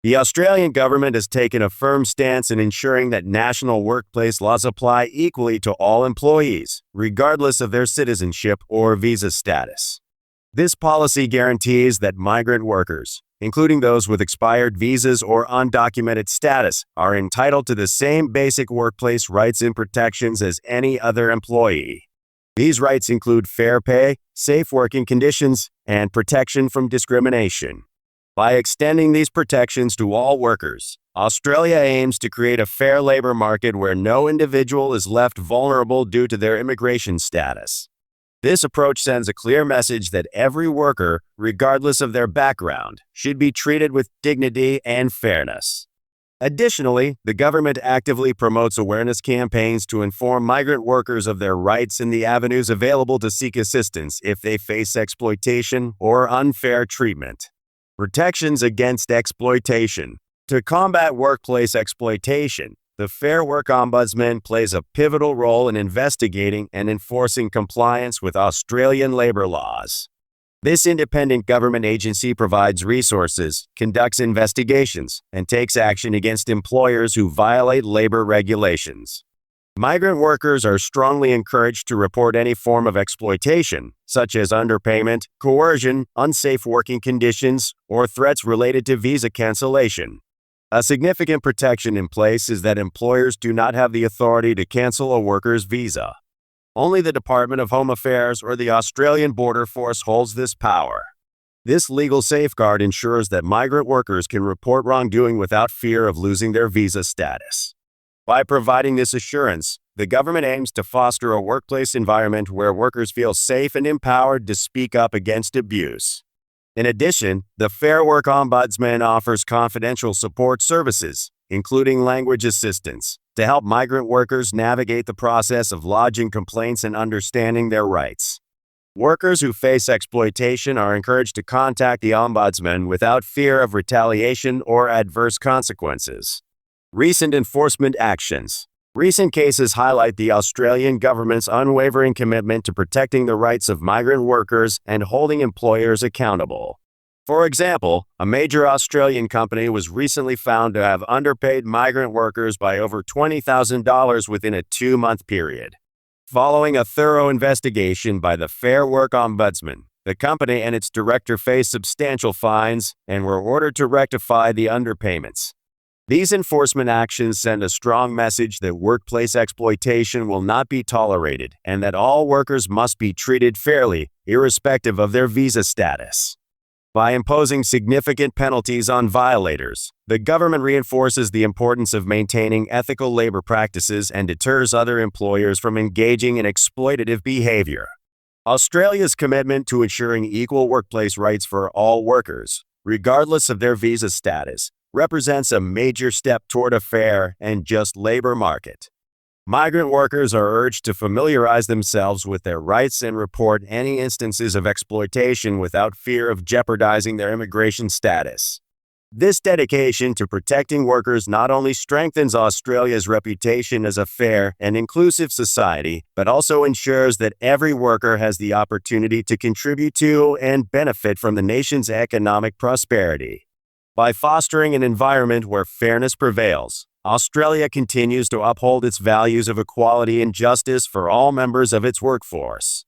The Australian government has taken a firm stance in ensuring that national workplace laws apply equally to all employees, regardless of their citizenship or visa status. This policy guarantees that migrant workers, including those with expired visas or undocumented status, are entitled to the same basic workplace rights and protections as any other employee. These rights include fair pay, safe working conditions, and protection from discrimination. By extending these protections to all workers, Australia aims to create a fair labor market where no individual is left vulnerable due to their immigration status. This approach sends a clear message that every worker, regardless of their background, should be treated with dignity and fairness. Additionally, the government actively promotes awareness campaigns to inform migrant workers of their rights and the avenues available to seek assistance if they face exploitation or unfair treatment. Protections against exploitation. To combat workplace exploitation, the Fair Work Ombudsman plays a pivotal role in investigating and enforcing compliance with Australian labour laws. This independent government agency provides resources, conducts investigations, and takes action against employers who violate labour regulations. Migrant workers are strongly encouraged to report any form of exploitation, such as underpayment, coercion, unsafe working conditions, or threats related to visa cancellation. A significant protection in place is that employers do not have the authority to cancel a worker's visa. Only the Department of Home Affairs or the Australian Border Force holds this power. This legal safeguard ensures that migrant workers can report wrongdoing without fear of losing their visa status. By providing this assurance, the government aims to foster a workplace environment where workers feel safe and empowered to speak up against abuse. In addition, the Fair Work Ombudsman offers confidential support services, including language assistance, to help migrant workers navigate the process of lodging complaints and understanding their rights. Workers who face exploitation are encouraged to contact the Ombudsman without fear of retaliation or adverse consequences. Recent enforcement actions. Recent cases highlight the Australian government's unwavering commitment to protecting the rights of migrant workers and holding employers accountable. For example, a major Australian company was recently found to have underpaid migrant workers by over $20,000 within a 2-month period. Following a thorough investigation by the Fair Work Ombudsman, the company and its director faced substantial fines and were ordered to rectify the underpayments. These enforcement actions send a strong message that workplace exploitation will not be tolerated and that all workers must be treated fairly, irrespective of their visa status. By imposing significant penalties on violators, the government reinforces the importance of maintaining ethical labor practices and deters other employers from engaging in exploitative behavior. Australia's commitment to ensuring equal workplace rights for all workers, regardless of their visa status, represents a major step toward a fair and just labor market. Migrant workers are urged to familiarize themselves with their rights and report any instances of exploitation without fear of jeopardizing their immigration status. This dedication to protecting workers not only strengthens Australia's reputation as a fair and inclusive society, but also ensures that every worker has the opportunity to contribute to and benefit from the nation's economic prosperity. By fostering an environment where fairness prevails, Australia continues to uphold its values of equality and justice for all members of its workforce.